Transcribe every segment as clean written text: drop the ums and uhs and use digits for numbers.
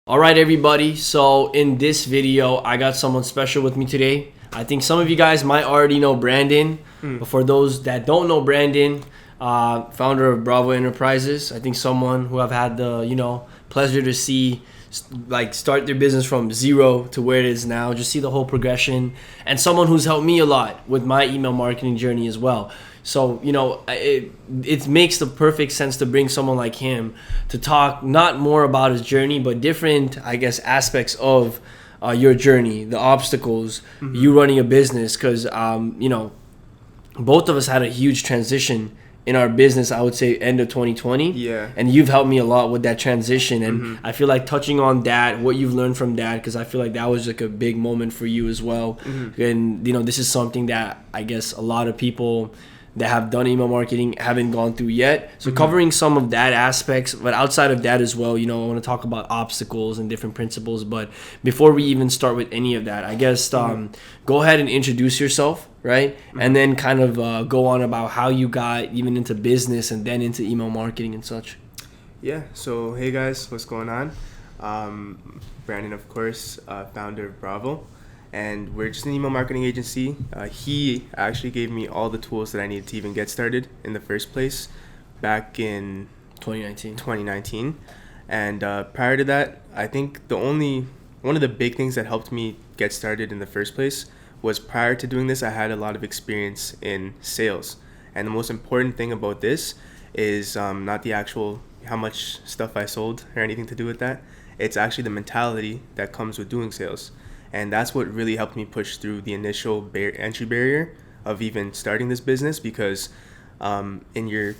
All right, everybody. So in this video, I got someone special with me today. I think some of you guys might already know Brandon, but for those that don't know Brandon, founder of Bravo Enterprises, I think someone who I've had the pleasure to see start their business from zero to where it is now, just see the whole progression, and someone who's helped me a lot with my email marketing journey as well. So, it makes the perfect sense to bring someone like him to talk not more about his journey, but different, I guess, aspects of your journey, the obstacles, you running a business. Because, both of us had a huge transition in our business, I would say end of 2020. Yeah. And you've helped me a lot with that transition. And I feel like touching on that, what you've learned from that, because I feel like that was like a big moment for you as well. And, this is something that I guess a lot of people that have done email marketing haven't gone through yet. So covering some of that aspects, but outside of that as well, I want to talk about obstacles and different principles. But before we even start with any of that, I guess go ahead and introduce yourself, right? And then kind of go on about how you got even into business and then into email marketing and such. Yeah. So, hey guys, what's going on? Brandon, of course, founder of Bravo. And we're just an email marketing agency. He actually gave me all the tools that I needed to even get started in the first place back in 2019. And prior to that, I think one of the big things that helped me get started in the first place was prior to doing this, I had a lot of experience in sales. And the most important thing about this is not the actual how much stuff I sold or anything to do with that. It's actually the mentality that comes with doing sales. And that's what really helped me push through the initial entry barrier of even starting this business, because is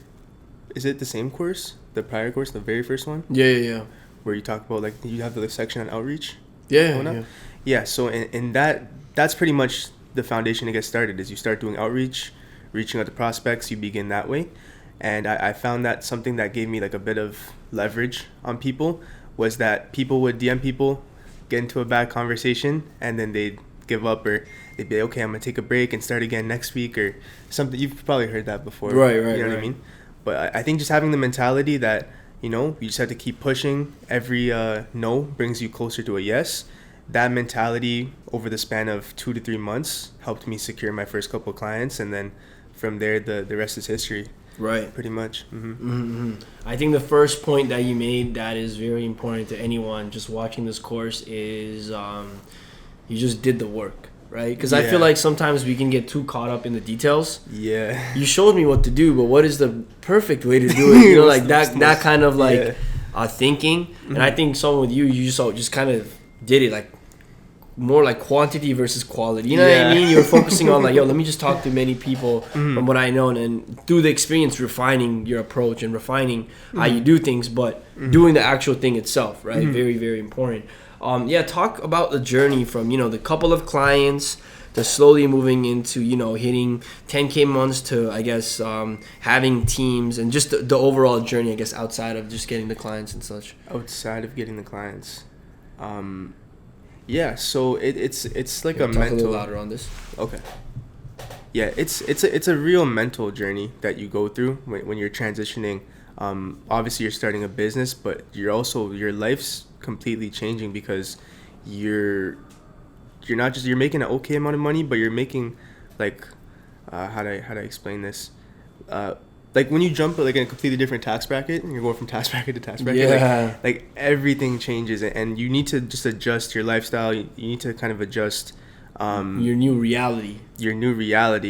it the same course, the prior course, the very first one? Yeah. Where you talk about, you have the section on outreach? Yeah. So in that's pretty much the foundation to get started, is you start doing outreach, reaching out to prospects, you begin that way. And I found that something that gave me like a bit of leverage on people was that people would DM people, get into a bad conversation, and then they'd give up, or they'd be okay, I'm gonna take a break and start again next week or something. You've probably heard that before, right? You know what I mean? But I think just having the mentality that you just have to keep pushing. Every no brings you closer to a yes. That mentality over the span of 2 to 3 months helped me secure my first couple of clients, and then from there the rest is history. Right. Pretty much. I think the first point that you made that is very important to anyone just watching this course is you just did the work, right? Because I feel like sometimes we can get too caught up in the details. Yeah. You showed me what to do, but what is the perfect way to do it? Like that kind of thinking. And I think someone with you just kind of did it like more like quantity versus quality. You know what I mean? You're focusing on let me just talk to many people from what I know, and through the experience refining your approach and refining how you do things, but doing the actual thing itself, right? Very, very important. Talk about the journey from, the couple of clients to slowly moving into, hitting 10K months to, I guess, having teams, and just the overall journey, I guess, outside of just getting the clients and such. Outside of getting the clients. Yeah, so it's like a mental. Talk a little louder on this. Okay. Yeah, it's a real mental journey that you go through when you're transitioning. Obviously, you're starting a business, but your life's completely changing, because you're making an okay amount of money, but you're making how do I explain this? Like when you jump in a completely different tax bracket, and you're going from tax bracket to tax bracket, like everything changes, and you need to just adjust your lifestyle. You need to kind of adjust your new reality,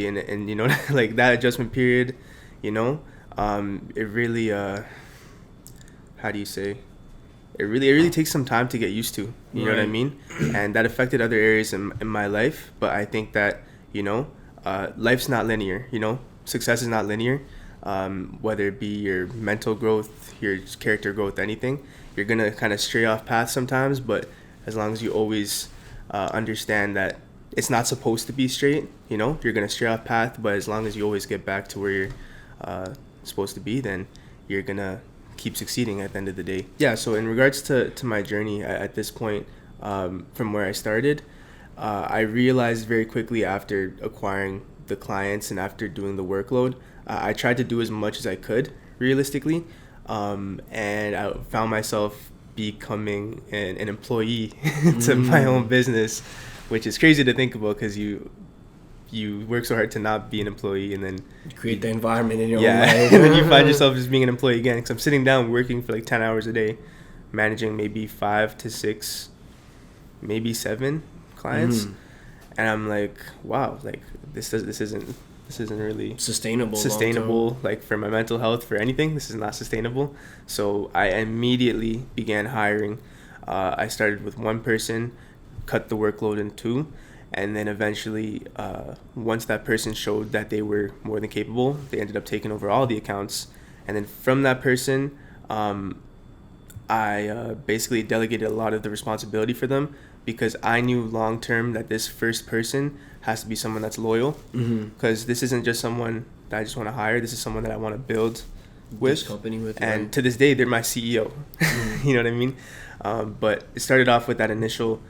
and like that adjustment period, it really how do you say? It really takes some time to get used to. You know what I mean? And that affected other areas in my life, but I think that life's not linear. Success is not linear. Whether it be your mental growth, your character growth, anything, you're going to kind of stray off path sometimes, but as long as you always understand that it's not supposed to be straight, you're going to stray off path, but as long as you always get back to where you're supposed to be, then you're going to keep succeeding at the end of the day. Yeah, so in regards to my journey at this point, from where I started, I realized very quickly after acquiring the clients and after doing the workload, I tried to do as much as I could realistically, and I found myself becoming an employee to my own business, which is crazy to think about because you work so hard to not be an employee, and then create the environment in your own life. And then you find yourself just being an employee again. Because I'm sitting down working for like 10 hours a day, managing maybe 5 to 6, maybe 7 clients, and I'm like, wow, like this isn't really sustainable. Like for my mental health, for anything, this is not sustainable. So I immediately began hiring. I started with 1 person, cut the workload in 2. And then eventually, once that person showed that they were more than capable, they ended up taking over all the accounts. And then from that person, I basically delegated a lot of the responsibility for them, because I knew long term that this first person has to be someone that's loyal. Because this isn't just someone that I just want to hire. This is someone that I want to build with. This company with. And right. to this day, they're my CEO. You know what I mean? But it started off with that initial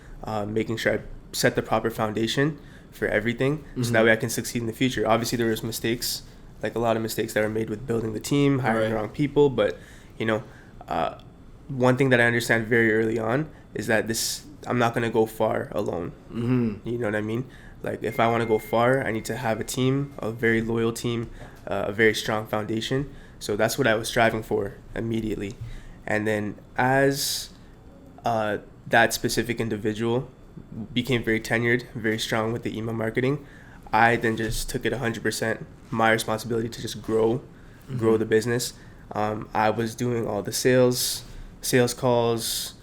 making sure I set the proper foundation for everything, so that way I can succeed in the future. Obviously, there was mistakes, like a lot of mistakes that were made with building the team, hiring the wrong people. But one thing that I understand very early on is that I'm not gonna go far alone. You know what I mean? Like if I want to go far, I need to have a team, a very loyal team, a very strong foundation. So that's what I was striving for immediately. And then as that specific individual became very tenured, very strong with the email marketing, I then just took it 100%, my responsibility to just grow the business. I was doing all the sales calls,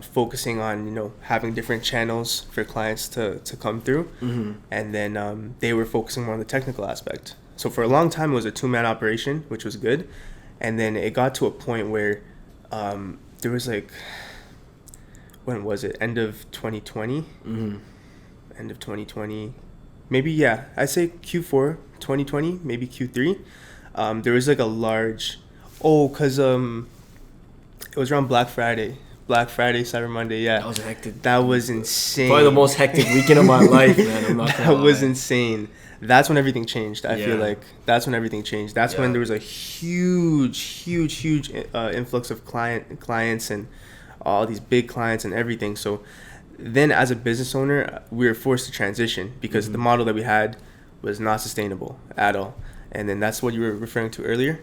focusing on having different channels for clients to come through, and then they were focusing more on the technical aspect. So for a long time it was a 2-man operation, which was good, and then it got to a point where there was like, when was it? End of 2020? End of 2020. Maybe, yeah. I'd say Q4 2020, maybe Q3. There was like a large... because it was around Black Friday, Cyber Monday, yeah. That was hectic. That was insane. Probably the most hectic weekend of my life, man. I'm not gonna That was lie. insane. That's when everything changed. I feel like that's when everything changed. That's when there was a huge influx of clients and all these big clients and everything. So then as a business owner, we were forced to transition because the model that we had was not sustainable at all. And then that's what you were referring to earlier,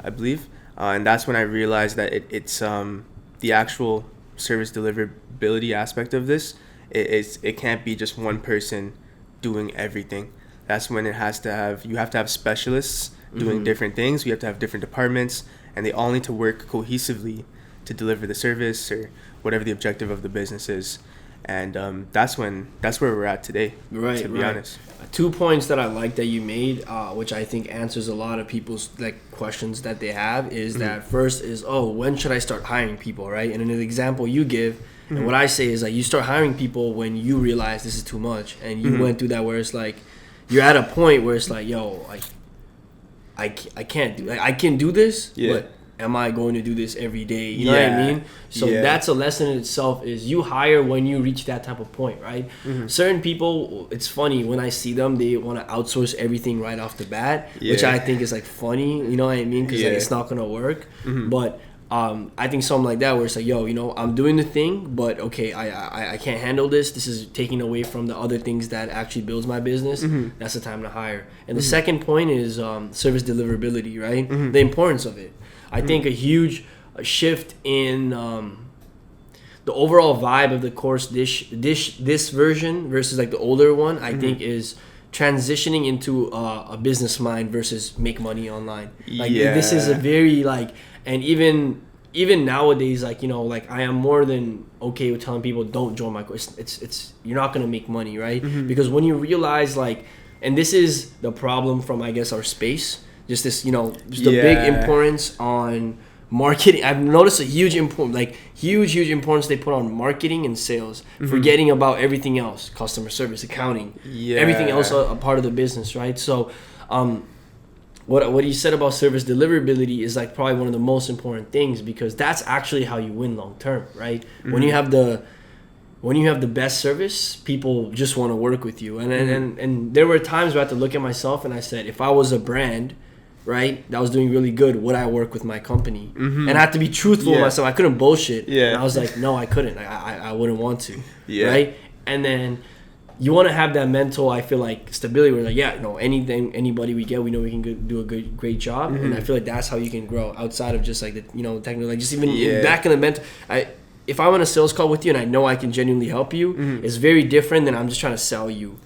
I believe. And that's when I realized that it's the actual service deliverability aspect of this. It can't be just one person doing everything. That's when you have to have specialists doing different things. You have to have different departments, and they all need to work cohesively to deliver the service or whatever the objective of the business is. And that's where we're at today, to be honest. 2 points that I like that you made, which I think answers a lot of people's questions that they have, is that first is, when should I start hiring people, right? And in an example you give, and what I say is you start hiring people when you realize this is too much, and you went through that where it's like you're at a point where it's like, I can't do, I can do this, but am I going to do this every day? You know what I mean? So that's a lesson in itself, is you hire when you reach that type of point, right? Certain people, it's funny, when I see them, they want to outsource everything right off the bat, which I think is funny, you know what I mean? Because it's not going to work. But I think something like that where it's like, I'm doing the thing, but okay, I can't handle this. This is taking away from the other things that actually builds my business. That's the time to hire. And the second point is service deliverability, right? The importance of it. I think a huge shift in the overall vibe of the course this version versus the older one, I think, is transitioning into a business mind versus make money online. This is a very and even nowadays, I am more than okay with telling people don't join my course. It's you're not gonna make money, right? Because when you realize and this is the problem from, I guess, our space. Just this, just a big importance on marketing. I've noticed a huge huge importance they put on marketing and sales, forgetting about everything else, customer service, accounting, everything else a part of the business, right? So, what you said about service deliverability is probably one of the most important things, because that's actually how you win long term, right? When you have the best service, people just want to work with you. And there were times where I had to look at myself and I said, if I was a brand, right, that was doing really good, would I work with my company? Mm-hmm. And I had to be truthful with myself. I couldn't bullshit. Yeah. And I was like, no, I couldn't. I wouldn't want to. Yeah. Right? And then you want to have that mental, I feel like, stability where like, yeah, no, anybody we get, we know we can do a great job. Mm-hmm. And I feel like that's how you can grow outside of just like the, technical, like just even Yeah. back in the mental. If I'm on a sales call with you and I know I can genuinely help you, Mm-hmm. it's very different than I'm just trying to sell you.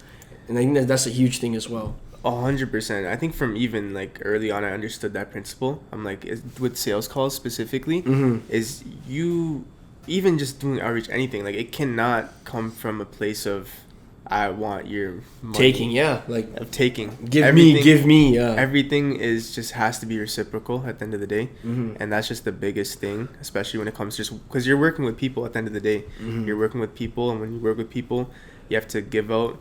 And I think that's a huge thing as well. 100%. I think from even like early on, I understood that principle. I'm like, with sales calls specifically, is you even just doing outreach, anything, like it cannot come from a place of I want your money. Taking, yeah, like Of taking. give Everything- me, yeah. Everything is just has to be reciprocal at the end of the day, and that's just the biggest thing, especially when it comes just because you're working with people at the end of the day. You're working with people, and when you work with people, you have to give out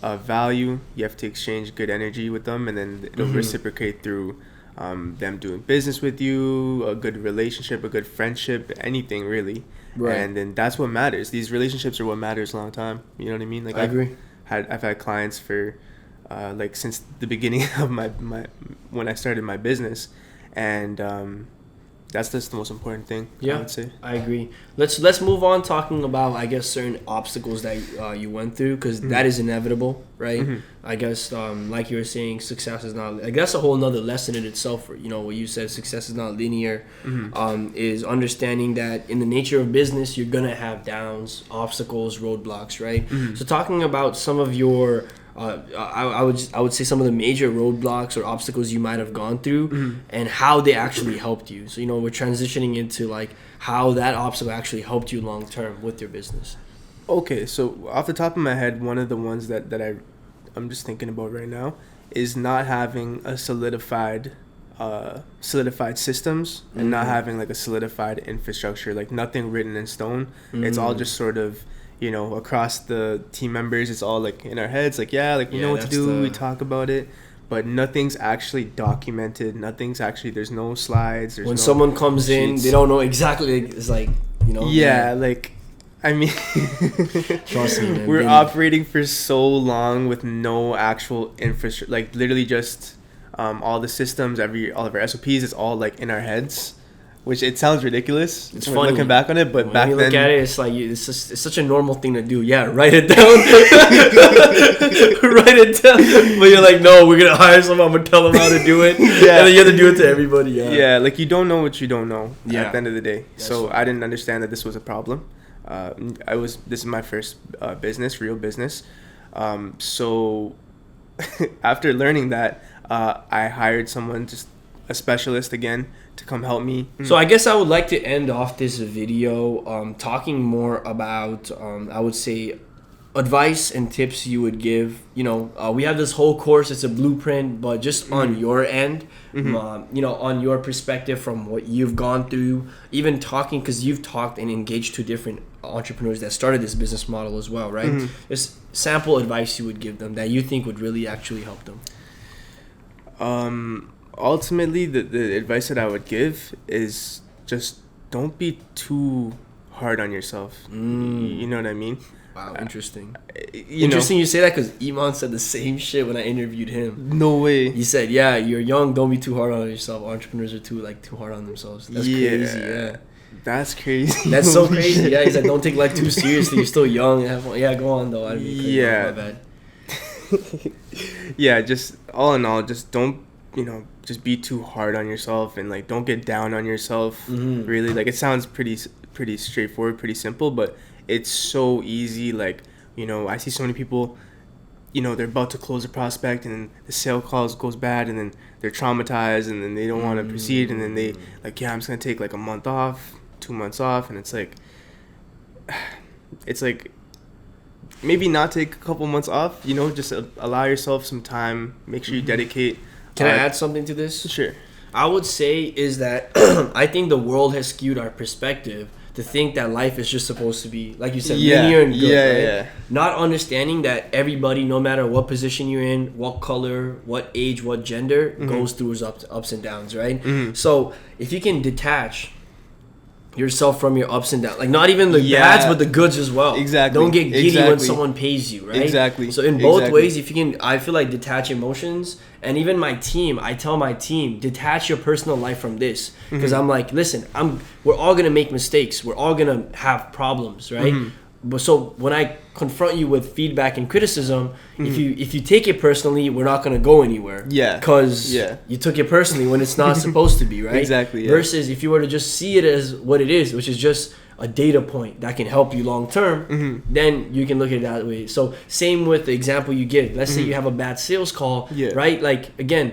value. You have to exchange good energy with them, and then it'll reciprocate through them doing business with you, a good relationship, a good friendship, anything really. Right. And then that's what matters. These relationships are what matters a long time. You know what I mean? Like I agree. I've had clients for like since the beginning of my when I started my business, and that's just the most important thing. Yeah, I would say. I agree. Let's move on talking about, I guess, certain obstacles that you went through, because that is inevitable, right? I guess like you were saying, success is not, like, that's a whole nother lesson in itself. For, what you said, success is not linear. Is understanding that in the nature of business, you're gonna have downs, obstacles, roadblocks, right? So talking about some of your I would say some of the major roadblocks or obstacles you might have gone through and how they actually helped you. So we're transitioning into like how that obstacle actually helped you long term with your business. Okay, so off the top of my head, one of the ones that I'm just thinking about right now is not having a solidified systems and not having like a solidified infrastructure, like nothing written in stone. It's all just sort of across the team members. It's all like in our heads, like we know what to do, we talk about it, but nothing's actually documented. There's no slides. There's when no someone comes in, sheets. they don't know exactly. It's like like I mean, trust me, man. we're operating for so long with no actual infrastructure, like literally just all the systems, all of our SOPs, it's all like in our heads, which it sounds ridiculous. It's when funny looking back on it, but when back you then, look at it, it's like it's such a normal thing to do. Yeah, write it down. Write it down. But you're like, no, we're gonna hire someone. I'm gonna tell them how to do it. And then you have to do it to everybody. Yeah. like you don't know what you don't know Yeah. at the end of the day. That's So right. I didn't understand that this was a problem. This is my first real business. So after learning that, I hired someone, just a specialist again, to come help me. So I guess I would like to end off this video talking more about, I would say, advice and tips you would give. We have this whole course. It's a blueprint, but just on your end, on your perspective from what you've gone through, even talking, because you've talked and engaged to different entrepreneurs that started this business model as well, right? Just sample advice you would give them that you think would really actually help them. Ultimately, the advice that I would give is just don't be too hard on yourself. You know what I mean? Wow, interesting. You Interesting you say that, because Iman said the same shit when I interviewed him. No way. He said, yeah, you're young, don't be too hard on yourself. Entrepreneurs are too hard on themselves. That's crazy, yeah. That's crazy. That's so Holy crazy. shit. Yeah, he's like, don't take life too seriously. You're still young. Yeah, go on, though. I didn't mean to cut you off, my bad. Yeah, just all in all, just don't, just be too hard on yourself, and like don't get down on yourself. Really, like it sounds pretty straightforward, pretty simple, but it's so easy. Like, I see so many people, they're about to close a prospect, and then the sale calls goes bad, and then they're traumatized, and then they don't want to proceed, and then they like, I'm just gonna take like a month off, 2 months off, and it's like maybe not take a couple months off, just allow yourself some time, make sure you dedicate. Can I add something to this? Sure. I would say is that I think the world has skewed our perspective to think that life is just supposed to be, like you said, linear and good, right? Yeah. Not understanding that everybody, no matter what position you're in, what color, what age, what gender, goes through ups and downs, right? So if you can detach yourself from your ups and downs. Like, not even the Yeah. bads, but the goods as well. Exactly. Don't get giddy when Exactly. someone pays you, right? Exactly. So in both Exactly. ways, if you can, I feel like detach emotions. And even my team, I tell my team, detach your personal life from this. Because I'm like, listen, we're all going to make mistakes. We're all going to have problems, right? But so when I confront you with feedback and criticism, if you take it personally, we're not gonna go anywhere. Yeah. Because Yeah. you took it personally when it's not supposed to be, right? Exactly, yeah. Versus if you were to just see it as what it is, which is just a data point that can help you long term, then you can look at it that way. So same with the example you give. Let's say you have a bad sales call, Yeah. right? Like again,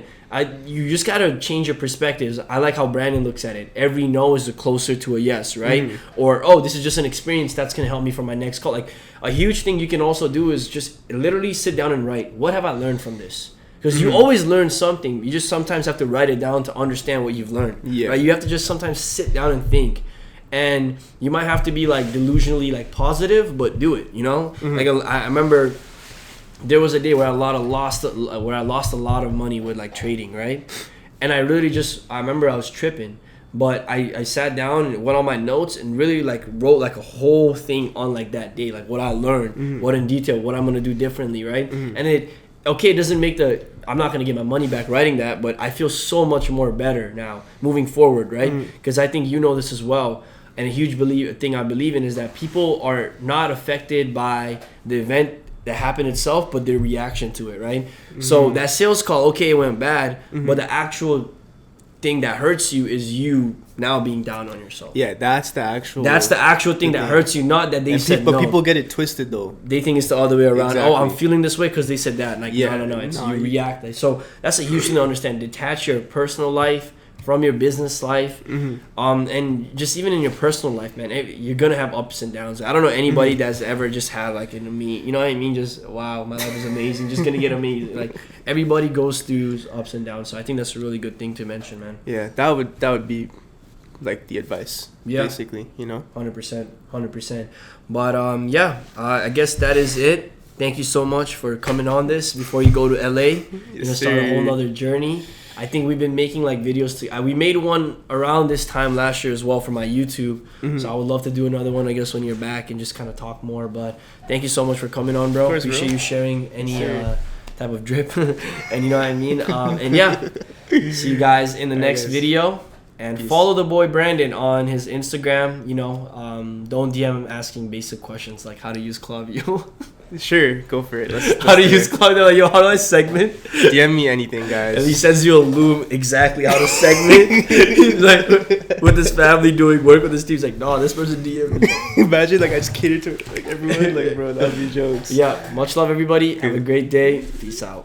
you just gotta change your perspectives. I like how Brandon looks at it. Every no is closer to a yes, right? Or this is just an experience that's gonna help me for my next call. Like a huge thing you can also do is just literally sit down and write, what have I learned from this? Because you always learn something. You just sometimes have to write it down to understand what you've learned. Yeah. Right? You have to just sometimes sit down and think. And you might have to be like delusionally like positive, but do it. You know, like I remember. There was a day where I lost a lot of money with like trading, right? And I remember I was tripping, but I sat down and went on my notes and really like wrote like a whole thing on like that day, like what I learned, what in detail, what I'm gonna do differently, right? And it doesn't make I'm not gonna get my money back writing that, but I feel so much more better now moving forward, right? Because I think you know this as well. And a huge thing I believe in is that people are not affected by the event that happened itself, but their reaction to it, right? So that sales call, okay, it went bad, but the actual thing that hurts you is you now being down on yourself. Yeah, that's the actual thing that hurts you, not that they said but no. people get it twisted though. They think it's the other way around. Exactly. Oh, I'm feeling this way because they said that. Like, Yeah. no, it's No, you react. Like, so that's a huge thing to understand. Detach your personal life from your business life, and just even in your personal life, man, you're gonna have ups and downs. I don't know anybody that's ever just had like you know what I mean? Just wow, my life is amazing. Just gonna get amazing. Like everybody goes through ups and downs. So I think that's a really good thing to mention, man. Yeah, that would be like the advice, basically, you know. 100%. But I guess that is it. Thank you so much for coming on this before you go to LA. You're gonna start a whole nother journey. I think we've been making like videos. We made one around this time last year as well for my YouTube. So I would love to do another one, I guess, when you're back and just kind of talk more. But thank you so much for coming on, bro. Appreciate you sharing any type of drip. And you know what I mean? And yeah, see you guys in the next video. And peace. Follow the boy Brandon on his Instagram. You know, don't DM him asking basic questions like how to use Klaviyo. Sure, go for it. How to use Klaviyo? Like, yo, how do I segment? DM me anything, guys. And he sends you a loop exactly how to segment. He's like with his family doing work with his team. He's like, no, this person DM me. Imagine like I just cater to like everyone. Like, bro, that'd be jokes. Yeah, much love, everybody. Have a great day. Peace out.